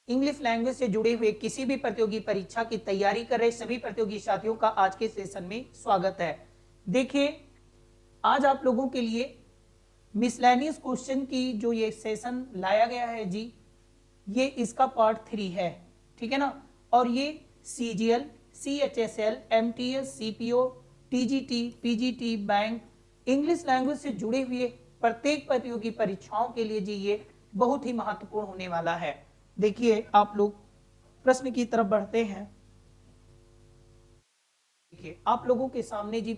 English language से जुड़े हुए किसी भी प्रतियोगी परीक्षा की तैयारी कर रहे सभी प्रतियोगी साथियों का आज के सेशन में स्वागत है। देखिए, आज आप लोगों के लिए मिसलेनियस क्वेश्चन की जो ये सेशन लाया गया है जी, ये इसका पार्ट 3 है, ठीक है ना। और ये CGL, CHSL, MTS, CPO, TGT, PGT, bank, English language से जुड़े हुए प्रत्येक प्रतियोगी परीक्षाओं के लिए जी ये बहुत ही महत्वपूर्ण होने वाला है। देखिए, आप लोग प्रश्न की तरफ बढ़ते हैं। देखिए, आप लोगों के सामने जी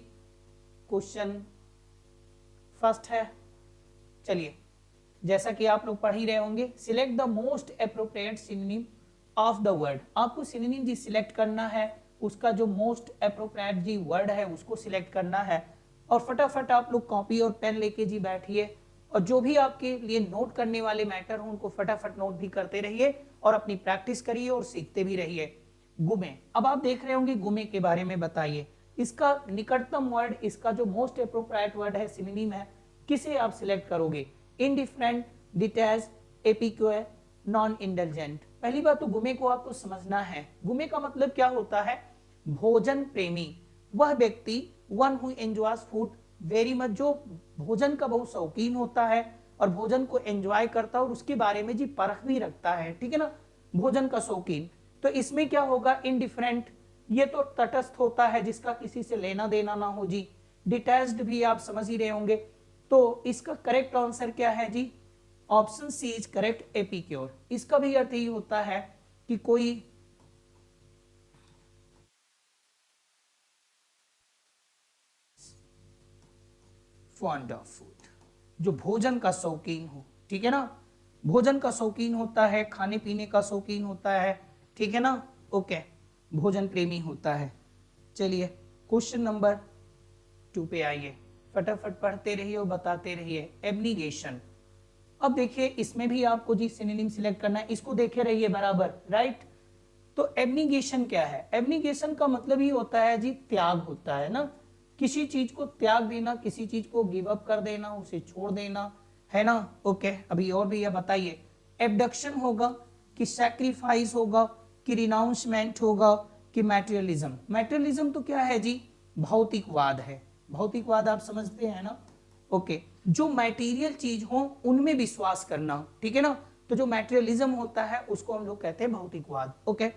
क्वेश्चन फर्स्ट है। चलिए, जैसा कि आप लोग पढ़ ही रहे होंगे, select the most appropriate synonym of the word. आपको सिनोनिम जी सिलेक्ट करना है, उसका जो मोस्ट अप्रोप्रिएट जी वर्ड है उसको सिलेक्ट करना है। और फटाफट आप लोग कॉपी और पेन लेके जी बैठिए, और जो भी आपके लिए नोट करने वाले मैटर हो उनको फटाफट नोट भी करते रहिए और अपनी प्रैक्टिस करिए और सीखते भी रहिए। गुमे, अब आप देख रहे होंगे गुमे के बारे में बताइए। इसका निकटतम वर्ड, इसका जो मोस्ट अप्रोप्रिएट वर्ड है, सिनोनिम है, किसे आप सिलेक्ट करोगे? Indifferent, detach, epicure, non indulgent. पहली बात तो गुमे को आपको समझना है। गुमे का मतलब क्या होता है? भोजन प्रेमी, वह व्यक्ति, one who enjoys food very much, जो भोजन का बहुत शौकीन होता है और भोजन को एंजॉय करता है और उसके बारे में जी परख भी रखता है, ठीक है ना, भोजन का शौकीन। तो इसमें क्या होगा? इनडिफरेंट, ये तो तटस्थ होता है जिसका किसी से लेना देना ना हो जी। डिटैच्ड भी आप समझ ही रहे होंगे। तो इसका करेक्ट आंसर क्या है जी? Option C is correct, epicure. इसका भी अर्थ यही होता है कि कोई फॉन्ड ऑफ फूड, जो भोजन का शौकीन हो, ठीक है ना, भोजन का शौकीन होता है, खाने पीने का शौकीन होता है, ठीक है ना, ओके, भोजन प्रेमी होता है। चलिए, क्वेश्चन नंबर 2 पे आइए, फटाफट पढ़ते रहिए और बताते रहिए। एब्निगेशन। अब देखिए, इसमें भी आपको जी सिनोनिम सिलेक्ट करना है, इसको देखे रहिए बराबर, राइट। तो एब्निगेशन क्या है? एब्निगेशन का मतलब ही होता है जी त्याग होता है ना, किसी चीज को त्याग देना, किसी चीज को गिव अप कर देना, उसे छोड़ देना, है ना, ओके। अभी और भी है, बताइए। एबडक्शन होगा कि सैक्रिफाइस होगा कि रिनाउंसमेंट होगा कि मैटेरियलिज्म? मैटेरियलिज्म तो क्या है जी? भौतिकवाद है। भौतिकवाद आप समझते हैं ना, ओके। जो मैटेरियल चीज हो उनमें विश्वास करना, ठीक है ना। तो जो मैटेरियलिज्म होता है उसको हम लोग कहते हैं भौतिकवाद, ओके।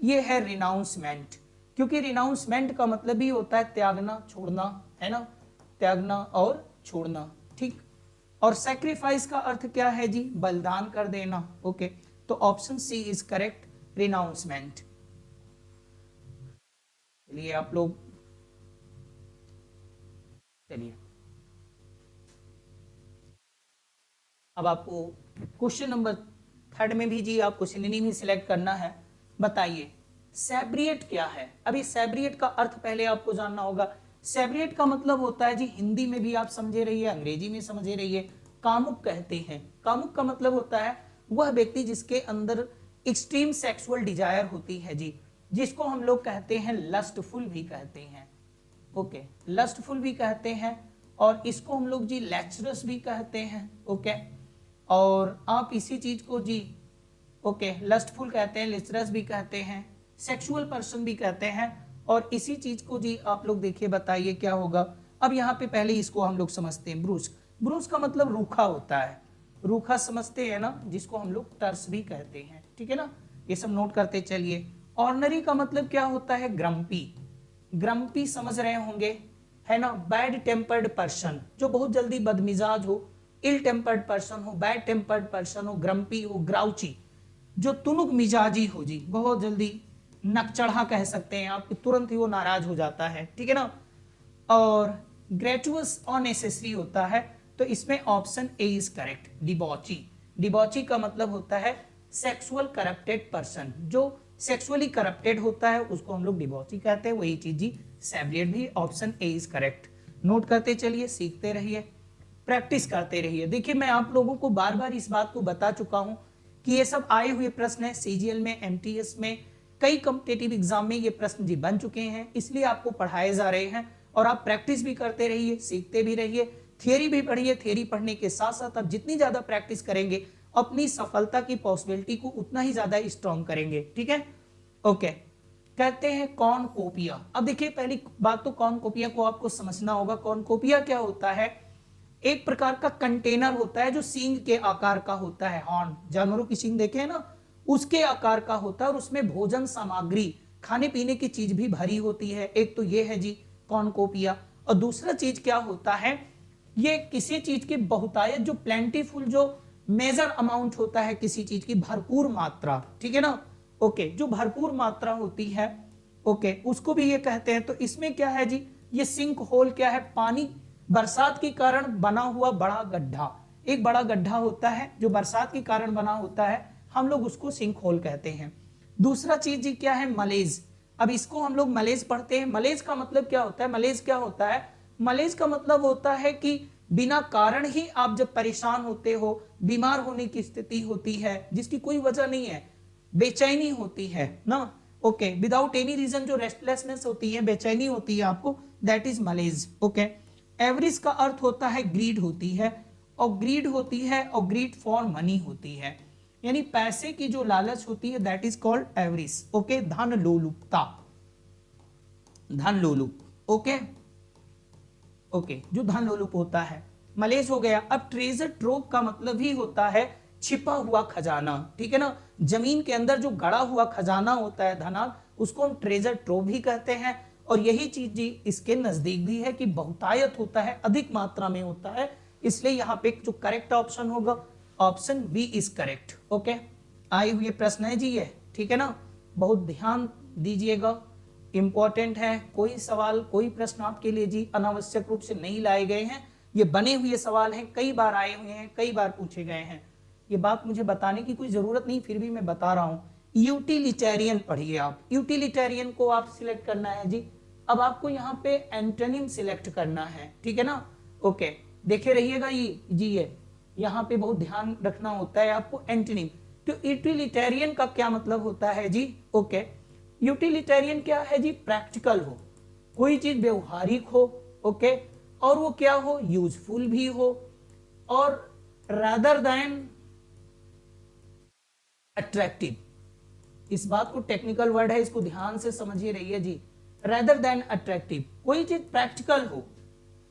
ये है रिनाउंसमेंट, क्योंकि रिनाउंसमेंट का मतलब ही होता है त्यागना, छोड़ना, है ना, त्यागना और छोड़ना, ठीक। और सैक्रिफाइस का अर्थ क्या है जी? बलिदान कर देना, ओके। तो ऑप्शन सी इज करेक्ट, रिनाउंसमेंट। चलिए आप लोग, चलिए अब आपको क्वेश्चन नंबर 3 में भी जी आपको सिनोनिम ही सिलेक्ट करना है। बताइए, सैब्रिएट क्या है? अभी सैब्रिएट का अर्थ पहले आपको जानना होगा। सैब्रिएट का मतलब होता है जी, हिंदी में भी आप समझे रहिए, अंग्रेजी में समझे रहिए, कामुक कहते हैं। कामुक का मतलब होता है वह व्यक्ति जिसके अंदर एक्सट्रीम सेक्सुअल डिजायर होती है जी, जिसको हम लोग कहते हैं लस्टफुल भी कहते हैं, ओके, लस्टफुल भी कहते हैं। और इसको हम लोग जी लेक्चरस भी कहते हैं, ओके। और आप इसी चीज को जी, ओके, लस्टफुल कहते हैं, लेचरस भी कहते हैं, सेक्सुअल पर्सन भी कहते हैं। और इसी चीज को जी आप लोग देखिए, बताइए क्या होगा। अब यहाँ पे पहले इसको हम लोग समझते हैं। ब्रूस, ब्रूस का मतलब रूखा होता है, रूखा समझते हैं ना, जिसको हम लोग टर्स भी कहते हैं, ठीक है ना। ये सब नोट करते चलिए। ऑर्डनरी का मतलब क्या होता है? ग्रम्पी, ग्रम्पी समझ रहे होंगे, है ना। बैड टेम्पर्ड पर्सन, जो बहुत जल्दी बदमिजाज हो, इल टेम्पर्ड पर्सन हो, बैड टेम्पर्ड पर्सन हो, ग्रम्पी हो, ग्राउची, जो तुनुक मिजाजी हो जी, बहुत जल्दी नकचढ़ा कह सकते हैं आप, तुरंत ही वो नाराज हो जाता है, ठीक है ना। और ग्रेचुअस अननेसेसरी होता है। तो इसमें ऑप्शन ए इज करेक्ट, डिबॉची। डिबॉची का मतलब होता है सेक्सुअल करप्टेड पर्सन, जो सेक्सुअली करप्टेड होता है उसको हम लोग डिबॉची कहते हैं, वही चीज जी सैब्रिएट भी। Option A is correct. Note करते चलिए, सीखते रहिए, प्रैक्टिस करते रहिए। देखिए, मैं आप लोगों को बार बार इस बात को बता चुका हूं कि ये सब आए हुए प्रश्न है, सीजीएल में, एमटीएस में, कई कॉम्पिटिटिव एग्जाम में ये प्रश्न जी बन चुके हैं, इसलिए आपको पढ़ाए जा रहे हैं। और आप प्रैक्टिस भी करते रहिए, सीखते भी रहिए, थियरी भी पढ़िए। थियरी पढ़ने के साथ साथ आप जितनी ज्यादा प्रैक्टिस करेंगे अपनी सफलता की पॉसिबिलिटी को उतना ही ज्यादा स्ट्रॉन्ग करेंगे। ठीक है, ओके। कहते हैं कॉर्नकोपिया। अब देखिए पहली बात तो कॉर्नकोपिया को आपको समझना होगा। कॉर्नकोपिया क्या होता है? एक प्रकार का कंटेनर होता है जो सींग के आकार का होता है। हॉर्न, जानवरों की सींग देखे ना, उसके आकार का होता है और उसमें भोजन सामग्री, खाने पीने की चीज भी भरी होती है। एक तो ये है जी कॉर्नकोपिया। और दूसरा चीज क्या होता है, ये किसी चीज की बहुतायत, जो प्लेंटीफुल, जो मेजर अमाउंट होता है किसी चीज की, भरपूर मात्रा, ठीक है ना, ओके, जो भरपूर मात्रा होती है, ओके, उसको भी ये कहते हैं। तो इसमें क्या है जी, ये सिंक होल क्या है? पानी, बरसात के कारण बना हुआ बड़ा गड्ढा। एक बड़ा गड्ढा होता है जो बरसात के कारण बना होता है, हम लोग उसको सिंक होल कहते हैं। दूसरा चीज जी क्या है? मलेज। अब इसको हम लोग मलेज पढ़ते हैं। मलेज का मतलब क्या होता है? मलेज क्या होता है? मलेज का मतलब होता है कि बिना कारण ही आप जब परेशान होते हो, बीमार होने की स्थिति होती है जिसकी कोई वजह नहीं है, बेचैनी होती है ना, ओके, विदाउट एनी रीजन जो रेस्टलेसनेस होती है, बेचैनी होती है आपको, दैट इज मलेज, ओके। एवरिज का अर्थ होता है ग्रीड होती है, और ग्रीड होती है, और ग्रीड फॉर मनी होती है, यानी पैसे की जो लालच होती है, दैट इज कॉल्ड एवरिज, ओके। धन लोलुपता, धन लोलुप, ओके, ओके, जो धन लोलुप होता है, मलेज हो गया। अब ट्रेजर ट्रोव का मतलब ही होता है छिपा हुआ खजाना, ठीक है ना, जमीन के अंदर जो गड़ा हुआ खजाना होता है, धनाल, उसको हम ट्रेजर ट्रोव भी कहते हैं। और यही चीज जी इसके नजदीक भी है कि बहुतायत होता है, अधिक मात्रा में होता है, इसलिए यहाँ पे जो करेक्ट ऑप्शन होगा, option B is correct, okay. आए हुए प्रश्न है जी ये, ठीक है ना, बहुत ध्यान दीजिएगा, इंपॉर्टेंट है। कोई सवाल, कोई प्रश्न आपके लिए जी अनावश्यक रूप से नहीं लाए गए हैं, ये बने हुए सवाल हैं, कई बार आए हुए हैं, कई बार पूछे गए हैं, ये बात मुझे बताने की कोई जरूरत नहीं, फिर भी मैं बता रहा हूं। यूटिलिटेरियन पढ़िए आप, यूटिलिटेरियन को आप सिलेक्ट करना है जी। अब आपको यहाँ पे एंटोनिम सिलेक्ट करना है, ठीक है ना, ओके, देखे रहिएगा ये जी, ये यहाँ पे बहुत ध्यान रखना होता है आपको, एंटोनिम। तो यूटिलिटेरियन का क्या मतलब होता है जी, ओके। यूटिलिटेरियन क्या है जी? प्रैक्टिकल हो, कोई चीज व्यवहारिक हो, ओके, और वो क्या हो? यूजफुल भी हो, और रादर देन अट्रैक्टिव, इस बात को टेक्निकल वर्ड है, इसको ध्यान से समझिए रहिए जी। रादर देन अट्रैक्टिव, कोई चीज प्रैक्टिकल हो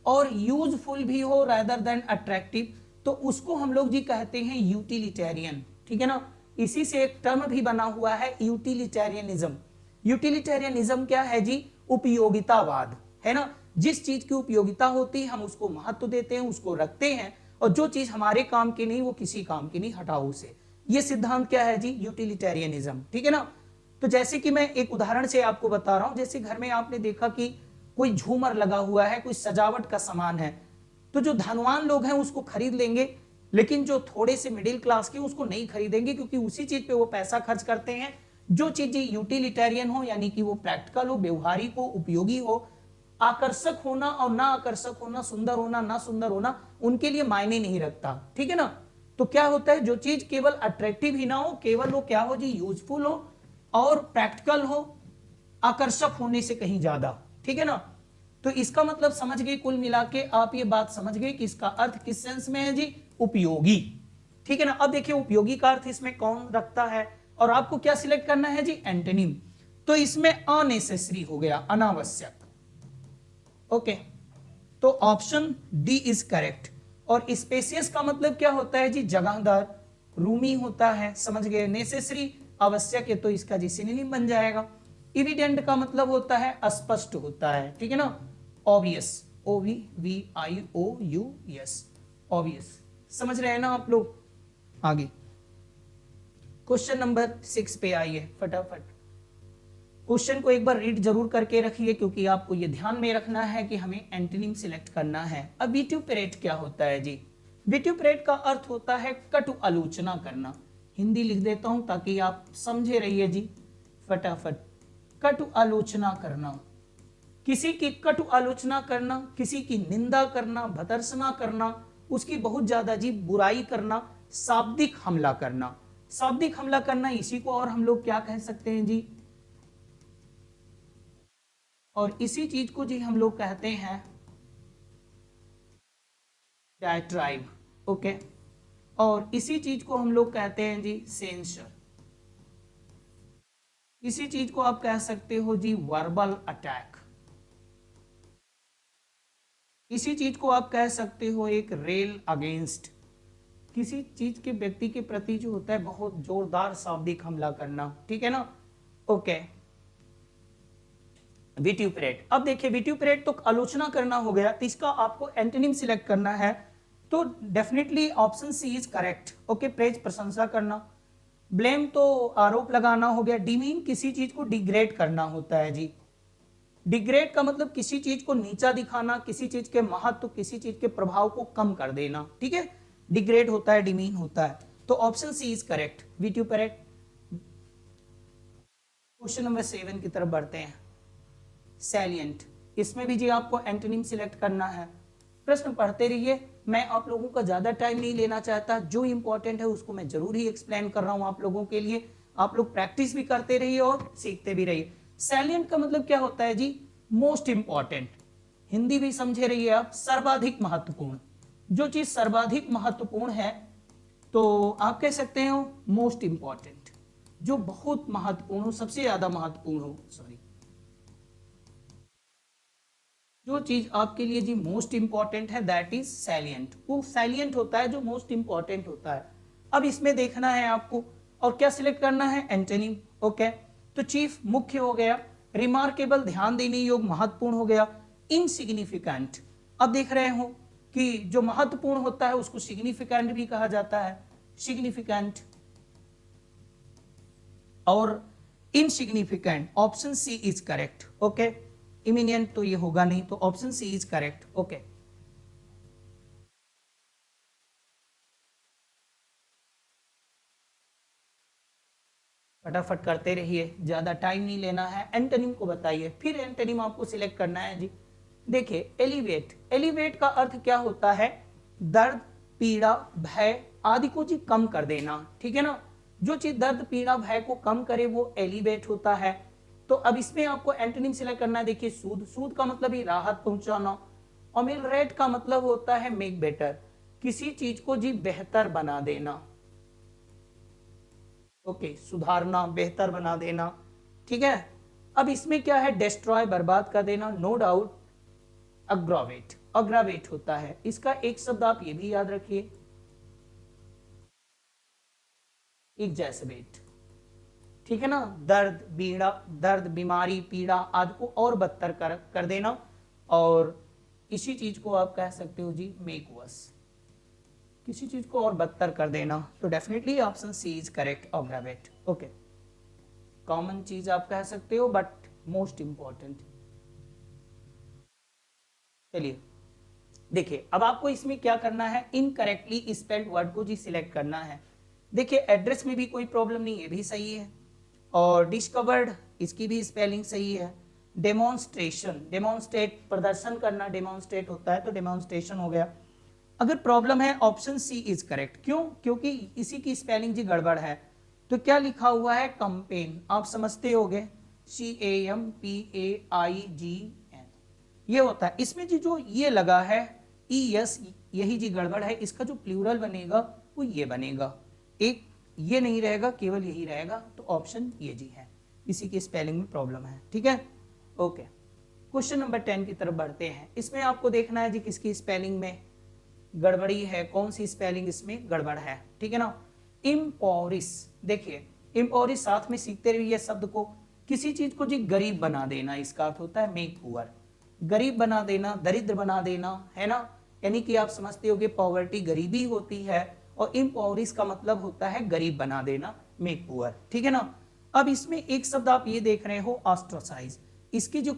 और यूजफुल भी हो, रादर देन अट्रैक्टिव, तो उसको हम लोग जी कहते हैं यूटिलिटेरियन, ठीक है ना। इसी से एक टर्म भी बना हुआ है यूटिलिटेरियनिज्म। यूटिलिटेरियनिज्म क्या है जी? उपयोगितावाद, है ना। जिस चीज की उपयोगिता होती है हम उसको महत्व देते हैं, उसको रखते हैं, और जो चीज हमारे काम की नहीं वो किसी काम की नहीं, हटाओ उसे। ये सिद्धांत क्या है जी? यूटिलिटेरियनिज्म, ठीक है ना। तो जैसे कि मैं एक उदाहरण से आपको बता रहा हूं, जैसे घर में आपने देखा कि कोई झूमर लगा हुआ है, कोई सजावट का सामान है, तो जो धनवान लोग हैं उसको खरीद लेंगे, लेकिन जो थोड़े से मिडिल क्लास के उसको नहीं खरीदेंगे, क्योंकि उसी चीज पे वो पैसा खर्च करते हैं। जो चीजें यूटिलिटेरियन हो, यानी कि वो प्रैक्टिकल हो, व्यवहारिक हो, उपयोगी हो, आकर्षक होना और ना आकर्षक होना, सुंदर होना ना सुंदर होना, उनके लिए मायने नहीं रखता, ठीक है ना। तो क्या होता है, जो चीज केवल अट्रैक्टिव ही ना हो, केवल वो क्या हो जी? यूजफुल हो और प्रैक्टिकल हो, आकर्षक होने से कहीं ज्यादा, ठीक है ना। तो इसका मतलब समझ गए, कुल मिला के आप ये बात समझ गए कि इसका अर्थ किस सेंस में है जी? उपयोगी, ठीक है ना। अब देखिए उपयोगी का अर्थ इसमें कौन रखता है, और आपको क्या सिलेक्ट करना है जी? एंटोनिम। तो इसमें अनेसेसरी हो गया, अनावश्यक, ओके। तो ऑप्शन डी इज करेक्ट। और स्पेसियस का मतलब क्या होता है जी? जगहदार, रूमी होता है, समझ गए। नेसेसरी, आवश्यक है, तो इसका जी सिनोनिम बन जाएगा। इविडेंट का मतलब होता है स्पष्ट होता है, ठीक है ना। Obvious, O V V I O U S, obvious, समझ रहे हैं ना आप लोग। आगे क्वेश्चन नंबर 6 पे आइए फटाफट। क्वेश्चन को एक बार रीड जरूर करके रखिए, क्योंकि आपको यह ध्यान में रखना है कि हमें एंटोनिम सिलेक्ट करना है। अब विट्यूपेरेट क्या होता है जी? विट्यूपेरेट का अर्थ होता है कटु आलोचना करना। हिंदी लिख देता हूं ताकि आप समझे रहिए जी फटाफट। कटु आलोचना करना, किसी की कटु आलोचना करना, किसी की निंदा करना, भर्त्सना करना, उसकी बहुत ज्यादा जी बुराई करना, शाब्दिक हमला करना। शाब्दिक हमला करना, इसी को और हम लोग क्या कह सकते हैं जी? और इसी चीज को जी हम लोग कहते हैं डायट्राइब, ओके। और इसी चीज को हम लोग कहते हैं जी सेंसर। इसी चीज को आप कह सकते हो जी वर्बल अटैक। इसी चीज को आप कह सकते हो एक रेल अगेंस्ट। किसी चीज के व्यक्ति के प्रति जो होता है बहुत जोरदार शाब्दिक हमला करना, ठीक है ना। ओके, विट्यूपरेट। अब देखिए विट्यूपरेट तो आलोचना करना हो गया, तो इसका आपको एंटोनिम सिलेक्ट करना है, तो definitely option C is correct. Okay, praise प्रशंसा करना, ब्लेम तो आरोप लगाना हो गया, डिमीन किसी चीज को डिग्रेड करना होता है जी। डिग्रेड का मतलब किसी चीज को नीचा दिखाना, किसी चीज के महत्व, किसी चीज के प्रभाव को कम कर देना, ठीक है, डिग्रेड होता है, डिमीन होता है। तो option C is correct, vituperate. Question number 7 की तरफ बढ़ते हैं। सैलिएंट, इसमें भी जी आपको एंटोनिम सिलेक्ट करना है। प्रश्न पढ़ते रहिए, मैं आप लोगों का ज्यादा टाइम नहीं लेना चाहता, जो इंपॉर्टेंट है उसको मैं जरूर ही एक्सप्लेन कर रहा हूं आप लोगों के लिए। आप लोग प्रैक्टिस भी करते रहिए और सीखते भी रहिए। सैलिएंट का मतलब क्या होता है जी, मोस्ट इंपॉर्टेंट। हिंदी भी समझे रहिए आप, सर्वाधिक महत्वपूर्ण। जो चीज सर्वाधिक महत्वपूर्ण है तो आप कह सकते हो मोस्ट इंपॉर्टेंट, जो बहुत महत्वपूर्ण हो, सबसे ज्यादा महत्वपूर्ण हो, सॉरी, जो चीज आपके लिए जी मोस्ट इंपॉर्टेंट है दैट इज सैलिएंट। वो सैलिएंट होता है जो मोस्ट इंपॉर्टेंट होता है। अब इसमें देखना है आपको, और क्या सिलेक्ट करना है, एंटोनिम। ओके, तो चीफ मुख्य हो गया, रिमार्केबल ध्यान देने योग्य महत्वपूर्ण हो गया, इनसिग्निफिकेंट। अब देख रहे हो कि जो महत्वपूर्ण होता है उसको सिग्निफिकेंट भी कहा जाता है, सिग्निफिकेंट। और insignificant, option C is correct. Okay, imminent तो ये होगा नहीं, तो option C is correct. Okay, फटाफट करते रहिए, ज्यादा टाइम नहीं लेना है। एंटोनिम को बताइए, फिर एंटोनिम आपको सिलेक्ट करना है जी। देखिए एलिवेट, एलिवेट का अर्थ क्या होता है, दर्द, पीड़ा, भय आदि को जी कम कर देना, ठीक है ना। जो चीज दर्द, पीड़ा, भय को कम करे वो एलिवेट होता है। तो अब इसमें आपको एंटोनिम सिलेक्ट करना है। देखिए सूद, सूद का मतलब ही राहत पहुंचाना। अमेलियरेट का मतलब होता है मेक बेटर, किसी चीज को जी बेहतर बना देना। ओके, सुधारना, बेहतर बना देना, ठीक है। अब इसमें क्या है, डिस्ट्रॉय, बर्बाद कर देना। नो डाउट अग्रावेट, अग्रावेट होता है। इसका एक शब्द आप ये भी याद रखिए, एग्जैसरेट, ठीक है ना। दर्द, पीड़ा, दर्द, बीमारी, पीड़ा आदि को और बदतर कर देना। और इसी चीज को आप कह सकते हो जी मेक वर्स, किसी चीज को और बदतर कर देना। तो definitely option C is correct, aggravate. Okay, common चीज आप कह सकते हो बट मोस्ट इंपॉर्टेंट। चलिए देखिए, अब आपको इसमें क्या करना है, इनकरेक्टली स्पेल्ड वर्ड को जी सिलेक्ट करना है। देखिए एड्रेस में भी कोई प्रॉब्लम नहीं, ये भी सही है। और डिस्कवर्ड, इसकी भी स्पेलिंग सही है। डेमोन्स्ट्रेशन, डेमोन्स्ट्रेट, प्रदर्शन करना, डेमोन्स्ट्रेट होता है, तो डेमोन्स्ट्रेशन हो गया। अगर प्रॉब्लम है ऑप्शन सी इज करेक्ट, क्यों, क्योंकि इसी की स्पेलिंग जी गड़बड़ है। तो क्या लिखा हुआ है, कंपेन, आप समझते होगे, CAMPAIGN, ये होता है। इसमें जी जो ये लगा है ES, यही जी गड़बड़ है। इसका जो प्लूरल बनेगा वो ये बनेगा, एक ये नहीं रहेगा, केवल यही रहेगा। तो ऑप्शन ये जी है, इसी की स्पेलिंग में प्रॉब्लम है, ठीक है। ओके, क्वेश्चन नंबर 10 की तरफ बढ़ते हैं। इसमें आपको देखना है जी किसकी स्पेलिंग में गड़बड़ी है, कौन सी स्पेलिंग इसमें गड़बड़ है, ठीक है ना। इम्पोरिस, देखिए इम्पोरिस साथ में सीखते रहिए शब्द को। किसी चीज को जी गरीब बना देना, इसका अर्थ होता है मेक पुअर, गरीब बना देना, दरिद्र बना देना, है ना। यानी कि आप समझते हो कि पॉवर्टी गरीबी होती है, और इम्पोरिस का मतलब होता है गरीब बना देना, मेक पुअर, ठीक है ना। अब इसमें एक शब्द आप ये देख रहे हो ऑस्ट्रोसाइज, इसकी जो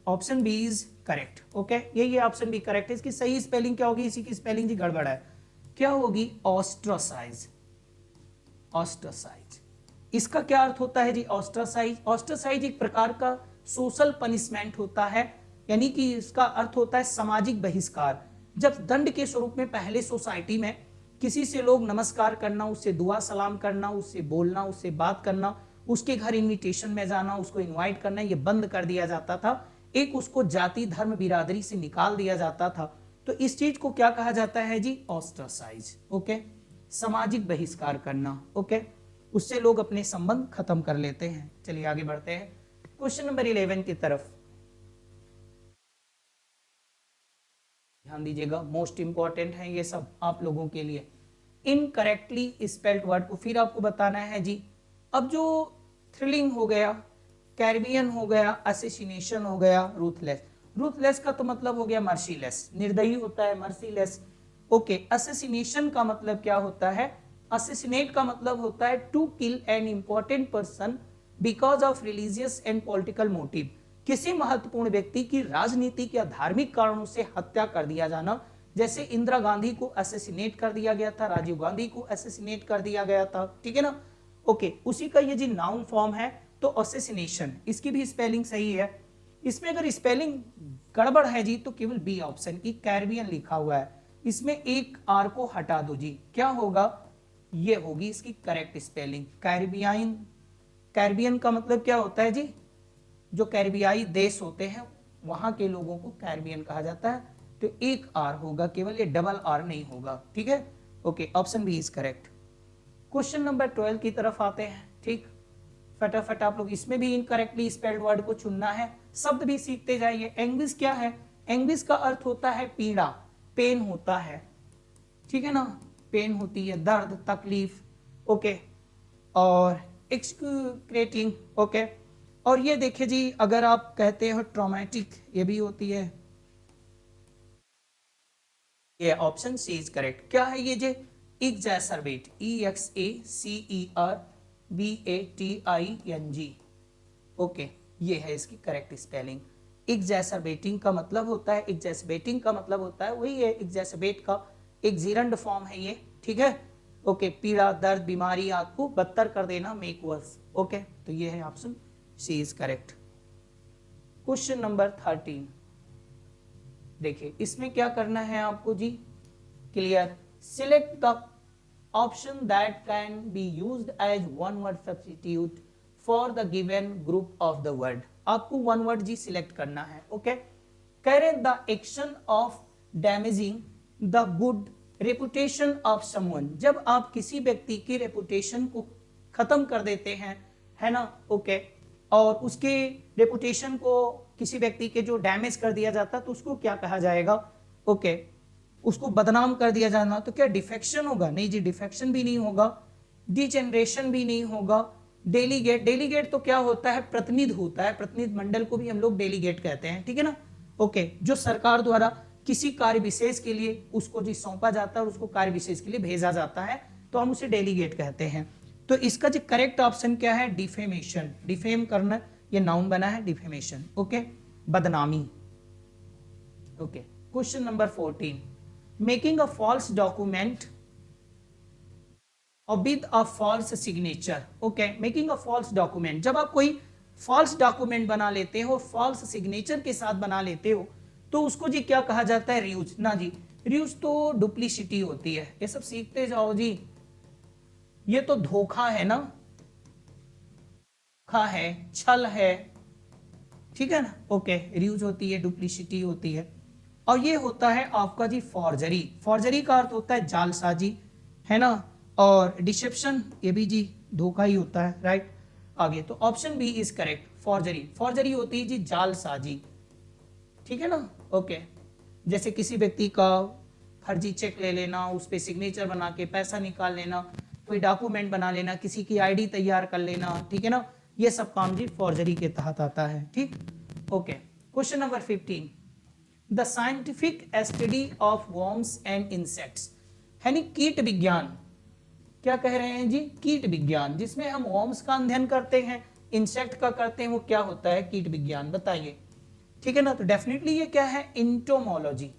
option B is correct. Okay, ये ऑप्शन बी करेक्ट है। इसकी सही स्पेलिंग क्या होगी, इसी की स्पेलिंग जी गड़बड़ है, क्या होगी, ऑस्ट्रोसाइज, ऑस्ट्रोसाइज। इसका क्या अर्थ होता है जी, ऑस्ट्रोसाइज, ऑस्ट्रोसाइज एक प्रकार का सोशल पनिशमेंट होता है, यानी कि इसका अर्थ होता है सामाजिक बहिष्कार। जब दंड के स्वरूप में पहले सोसाइटी में किसी से लोग नमस्कार करना, उससे दुआ सलाम करना, उससे बोलना, उससे बात करना, उसके घर इनविटेशन में जाना, उसको इनवाइट करना, ये बंद कर दिया जाता था। एक उसको जाति, धर्म, बिरादरी से निकाल दिया जाता था। तो इस चीज को क्या कहा जाता है जी, ऑस्ट्रासाइज। ओके, सामाजिक बहिष्कार करना। ओके, उससे लोग अपने संबंध खत्म कर लेते हैं। चलिए आगे बढ़ते हैं क्वेश्चन नंबर 11 की तरफ। ध्यान दीजिएगा, मोस्ट इंपॉर्टेंट है ये सब आप लोगों के लिए। इनकरेक्टली स्पेल्ड वर्ड को फिर आपको बताना है जी। अब जो थ्रिलिंग हो गया, कैरिबियन हो गया, असैसिनेशन हो गया, रूथलेस। रूथलेस का तो मतलब हो गया मर्सीलेस, निर्दयी होता है, मर्सीलेस। ओके, असैसिनेशन का मतलब क्या होता है? असैसिनेट का मतलब होता है to kill an important person because of religious and political motive. किसी महत्वपूर्ण व्यक्ति की राजनीतिक या धार्मिक कारणों से हत्या कर दिया जाना। जैसे इंदिरा गांधी को असैसिनेट कर दिया गया था, राजीव गांधी को असैसिनेट कर दिया गया था, ठीक है ना। ओके, उसी का ये जी नाउन फॉर्म है, तो असैसिनेशन। इसकी भी स्पेलिंग सही है। इसमें अगर स्पेलिंग गड़बड़ है जी तो केवल बी ऑप्शन की कैरिबियन लिखा हुआ है, इसमें एक आर को हटा दो जी, क्या होगा? ये होगी इसकी करेक्ट स्पेलिंग, कैरिबियन। कैरिबियन का मतलब क्या होता है जी? जो कैरिबियाई देश होते हैं वहां के लोगों को कैरिबियन कहा जाता है। तो एक आर होगा केवल, ये डबल आर नहीं होगा, ठीक है। Okay, option B is correct. Question number 12 की तरफ आते हैं, ठीक। फटाफट आप लोग इसमें भी इनकरेक्टली स्पेल्ड वर्ड को चुनना है, शब्द भी सीखते जाइए। एंग्विश क्या है? एंग्विश का अर्थ होता है पीड़ा, पेन होता है, ठीक है ना। पेन होती है, दर्द, तकलीफ। ओके, और एक्सक्रीटिंग। ओके, और ये देखिए जी, अगर आप कहते हो ट्रॉमेटिक, ये भी होती है। ये ऑप्शन सी इज करेक्ट। क्या है ये जे? एग्जैसरबेट, EXACERBATING। ओके, ये है इसकी करेक्ट स्पेलिंग। एग्जैसरबेटिंग का मतलब होता है, एग्जैसबेटिंग का मतलब होता है वही है, एग्जैसबेट का एक जीरंड फॉर्म है ये, ठीक है। ओके, पीड़ा, दर्द, बीमारी, आपको बदतर कर देना, मेक वर्स। ओके, तो ये है option C is correct. Question number 13 देखिए, इसमें क्या करना है आपको जी? Clear, select the option that can be used as one word substitute for the given group of the word. आपको वन वर्ड जी सिलेक्ट करना है। ओके, कह रहे the action of damaging the good reputation of someone. जब आप किसी व्यक्ति की रेपुटेशन को खत्म कर देते हैं, है ना। ओके, और उसके रेपुटेशन को किसी व्यक्ति के जो डैमेज कर दिया जाता तो उसको क्या कहा जाएगा? ओके, उसको बदनाम कर दिया जाना, तो क्या डिफेक्शन होगा? नहीं जी, डिफेक्शन भी नहीं होगा, डिजेनरेशन भी नहीं होगा। डेलीगेट, डेलीगेट तो क्या होता है? प्रतिनिधि होता है, प्रतिनिधि मंडल को भी हम लोग डेलीगेट कहते हैं, ठीक है ना। ओके, जो सरकार द्वारा किसी कार्य विशेष के लिए उसको जी सौंपा जाता है और उसको कार्य विशेष के लिए भेजा जाता है, तो हम उसे डेलीगेट कहते हैं। तो इसका जो करेक्ट ऑप्शन क्या है? डिफेमेशन। डिफेम करना, ये नाउन बना है, डिफेमेशन। ओके, बदनामी। Okay, question number 14, making a false document और with a false signature. Okay, making a false document, जब आप कोई फॉल्स डॉक्यूमेंट बना लेते हो, फॉल्स सिग्नेचर के साथ बना लेते हो, तो उसको जी क्या कहा जाता है? रियूज। ना जी, रियूज तो डुप्लीसिटी होती है, ये सब सीखते जाओ जी। ये तो धोखा है ना, धोखा है, छल है, ठीक है ना। ओके, रियूज होती है, डुप्लीसिटी होती है। और ये होता है आपका जी फॉर्जरी। फॉर्जरी का अर्थ होता है जालसाजी, है ना। और डिसेप्शन, ये भी जी धोखा ही होता है, राइट। आगे तो option B is correct, forgery. Forgery होती है जी जालसाजी, ठीक है ना। ओके, जैसे किसी व्यक्ति का फर्जी चेक ले लेना, उस पर सिग्नेचर बना के पैसा निकाल लेना, कोई डॉक्यूमेंट बना लेना, किसी की आईडी तैयार कर लेना, ठीक है ना। ये सब काम जी फॉर्जरी के तहत आता है, ठीक। Okay, question number 15, the scientific study of worms and insects, यानी कीट विज्ञान। क्या कह रहे हैं जी? कीट विज्ञान, जिसमें हम वर्म्स का अध्ययन करते हैं, इंसेक्ट का करते हैं, वो क्या होता है? कीट विज्ञान। बताइए, ठीक है ना। तो डेफिनेटली ये क्या है? एंटोमोलॉजी।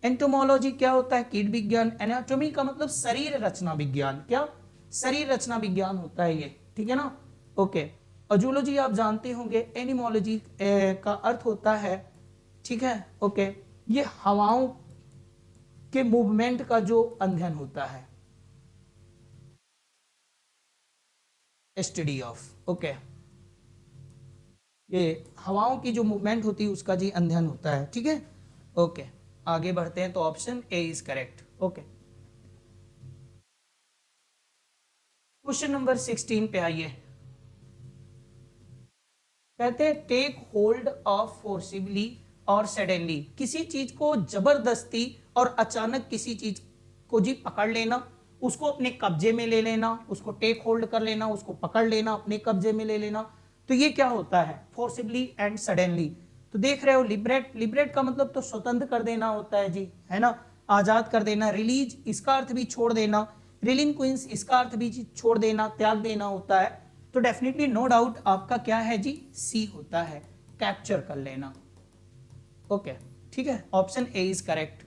एंटोमोलॉजी क्या होता है? कीट विज्ञान। एनाटॉमी का मतलब शरीर रचना विज्ञान, क्या? शरीर रचना विज्ञान होता है ये, ठीक है ना। ओके, और जूलॉजी आप जानते होंगे, एनिमोलॉजी का अर्थ होता है, ठीक है। ओके, ये हवाओं के मूवमेंट का जो अध्ययन होता है, स्टडी ऑफ। ओके, ये हवाओं की जो मूवमेंट होती है उसका जी अध्ययन होता है, ठीक है। ओके, आगे बढ़ते हैं, तो option A is correct. Okay, question number 16 पे आइए। कहते हैं टेक होल्ड ऑफ फोर्सिबली और सडनली, किसी चीज को जबरदस्ती और अचानक किसी चीज को जी पकड़ लेना, उसको अपने कब्जे में ले लेना, उसको टेक होल्ड कर लेना, उसको पकड़ लेना, अपने कब्जे में ले लेना, तो ये क्या होता है? Forcibly and suddenly. तो देख रहे हो लिबरेट, लिबरेट का मतलब तो स्वतंत्र कर देना होता है जी, है ना, आजाद कर देना। रिलीज इसका अर्थ भी छोड़ देना, रिलिंक्विंस इसका अर्थ भी छोड़ देना, त्याग देना होता है। तो डेफिनेटली नो डाउट आपका क्या है जी, सी होता है, कैप्चर कर लेना। ओके ठीक है, ऑप्शन ए इज करेक्ट।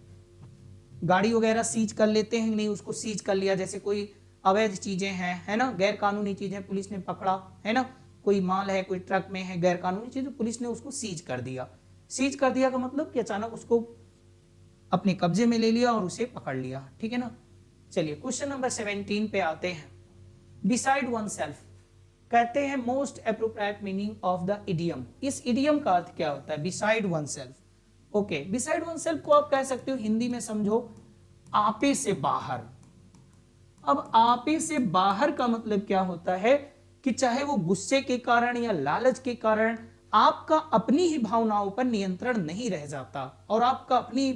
गाड़ी वगैरह सीज कर लेते हैं नहीं, उसको सीज कर लिया, जैसे कोई अवैध चीजें हैं, है ना, गैर कानूनी चीजें पुलिस ने पकड़ा, है ना, कोई माल है, कोई ट्रक में है गैर कानूनी चीज, पुलिस ने उसको सीज कर दिया। सीज कर दिया का मतलब कि अचानक उसको अपने कब्जे में ले लिया और उसे पकड़ लिया, ठीक है ना। चलिए क्वेश्चन नंबर 17 पे आते हैं। बिसाइड वन सेल्फ, कहते हैं most appropriate meaning of the idiom. इस इडियम का अर्थ क्या होता है? Beside one self. Okay, beside one self को आप कह सकते हो हिंदी में समझो आपे से बाहर। अब आपे से बाहर का मतलब क्या होता है कि चाहे वो गुस्से के कारण या लालच के कारण आपका अपनी ही भावनाओं पर नियंत्रण नहीं रह जाता, और आपका अपनी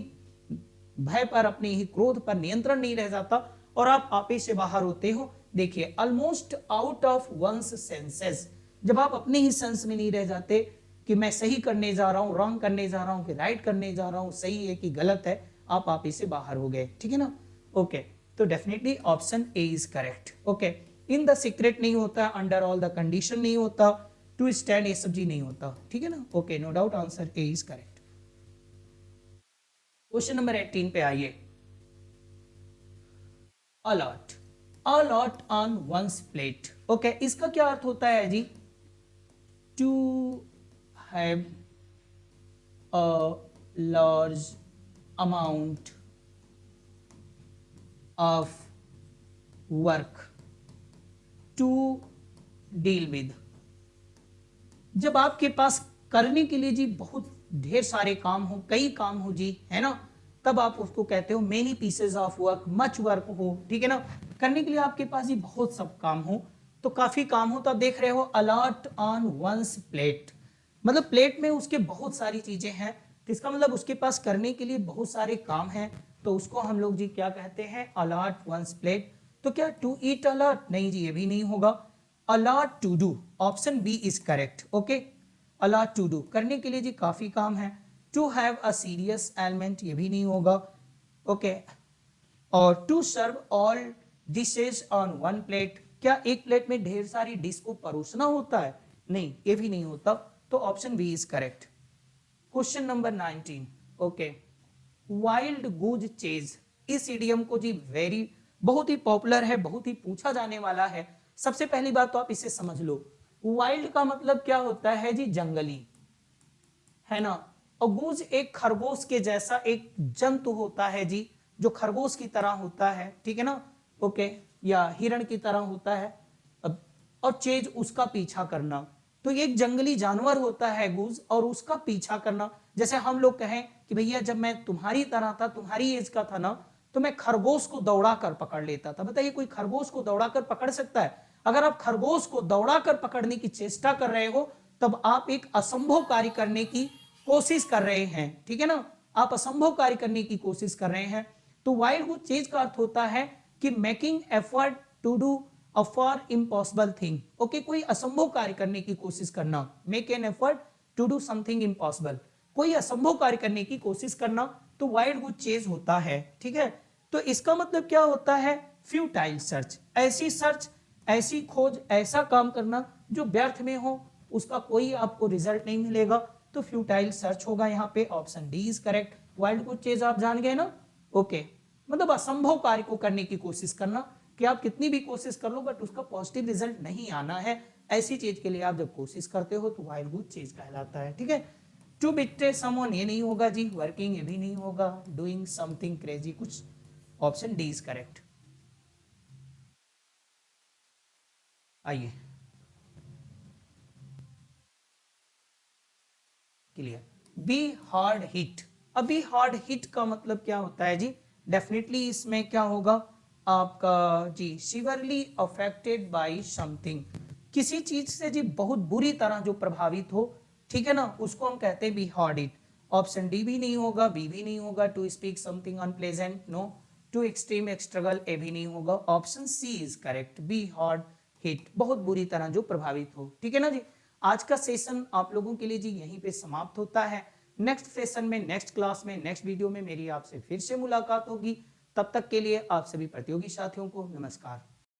भय पर, अपने ही क्रोध पर नियंत्रण नहीं रह जाता, और आप आपे से बाहर होते हो। देखिए almost out of one's senses, जब आप अपने ही सेंस में नहीं रह जाते कि मैं सही करने जा रहा हूं, रॉन्ग करने जा रहा हूं, कि राइट करने जा रहा हूं, सही है कि गलत है, आप आपे से बाहर हो गए, ठीक है ना। ओके, तो definitely option A is correct. Okay, in the secret नहीं होता, अंडर ऑल द कंडीशन नहीं होता, टू स्टैंड ये सब जी नहीं होता, ठीक है ना। Okay, no doubt answer A is correct. Question number 18 पे आइए। A lot, a lot on one's plate. Okay, इसका क्या अर्थ होता है जी? To have a large amount of work to deal with. जब आपके पास करने के लिए जी बहुत ढेर सारे काम हो, कई काम हो जी, है ना, तब आप उसको कहते हो many pieces of work, much work हो, ठीक है ना, करने के लिए आपके पास जी बहुत सब काम हो, तो काफी काम हो, तो आप देख रहे हो अलॉट ऑन वंस प्लेट, मतलब प्लेट में उसके बहुत सारी चीजें हैं, तो इसका मतलब उसके पास करने के लिए बहुत सारे काम हैं, तो उसको हम लोग जी क्या कहते हैं? A lot one's plate. तो क्या टू ईट अलॉट? नहीं जी, ये भी नहीं होगा। A lot to do, option B is correct. Okay, a lot to do, करने के लिए जी काफी काम है। To have a serious element, ये भी नहीं होगा। ओके, और to serve all dishes on one plate, क्या एक प्लेट में ढेर सारी डिश को परोसना होता है? नहीं, ये भी नहीं होता, तो option B is correct. Question number 19। Okay, wild goose chase, इस इडियम को जी वेरी बहुत ही पॉपुलर है, बहुत ही पूछा जाने वाला है। सबसे पहली बात तो आप इसे समझ लो, वाइल्ड का मतलब क्या होता है जी? जंगली, है ना, और गूज एक खरगोश के जैसा एक जंतु होता है जी, जो खरगोश की तरह होता है, ठीक है ना। ओके, या हिरण की तरह होता है। अब और चेज उसका पीछा करना, तो ये एक जंगली जानवर होता है गूज, और उसका पीछा करना, जैसे हम लोग कहें कि भैया जब मैं तुम्हारी तरह था, तुम्हारी एज का था ना, तो मैं खरगोश को दौड़ा कर पकड़ लेता था। बताइए कोई खरगोश को दौड़ा कर पकड़ सकता है? अगर आप खरगोश को दौड़ा कर पकड़ने की चेष्टा कर रहे हो, तब आप एक असंभव कार्य करने की कोशिश कर रहे हैं, ठीक है ना, आप असंभव कार्य करने की कोशिश कर रहे हैं। तो वाइल्ड गूज चेज का अर्थ होता है कि making effort to do a for impossible thing. Okay, कोई असंभव कार्य करने की कोशिश करना, make an effort to do something impossible, कोई असंभव कार्य करने की कोशिश करना, तो वाइल्ड गूज चेज होता है, ठीक है। तो इसका मतलब क्या होता है? फ्यूटाइल सर्च, ऐसी सर्च, ऐसी खोज, ऐसा काम करना जो व्यर्थ में हो, उसका कोई आपको रिजल्ट नहीं मिलेगा, तो फ्यूटाइल सर्च होगा यहाँ पे, option D is correct. Wild goose chase आप जान गए ना। ओके, मतलब असंभव कार्य को करने की कोशिश करना, कि आप कितनी भी कोशिश कर लो बट उसका पॉजिटिव रिजल्ट नहीं आना है, ऐसी चीज के लिए आप जब कोशिश करते हो तो वाइल्ड गूज चेज कहलाता है, ठीक है। टू बिट्रे समवन, ये नहीं होगा जी, वर्किंग ये भी नहीं होगा, डूइंग समथिंग क्रेजी कुछ, ऑप्शन डी इज करेक्ट। आइए, क्लियर। बी हार्ड हिट, अभी हार्ड हिट का मतलब क्या होता है जी? डेफिनेटली इसमें क्या होगा? आपका जी सीवरली अफेक्टेड बाय समथिंग, किसी चीज से जी बहुत बुरी तरह जो प्रभावित हो, ठीक है ना, उसको हम कहते हैं be hard hit. Option D भी नहीं होगा, बी भी नहीं होगा, to speak something unpleasant no, to extreme struggle A भी नहीं होगा, option C is correct, be hard hit, बहुत बुरी तरह जो प्रभावित हो। ठीक है ना जी। आज का सेशन आप लोगों के लिए जी यहीं पे समाप्त होता है। नेक्स्ट सेशन में, नेक्स्ट क्लास में, नेक्स्ट वीडियो में मेरी आपसे फिर से मुलाकात होगी। तब तक के लिए आप सभी प्रतियोगी साथियों को नमस्कार।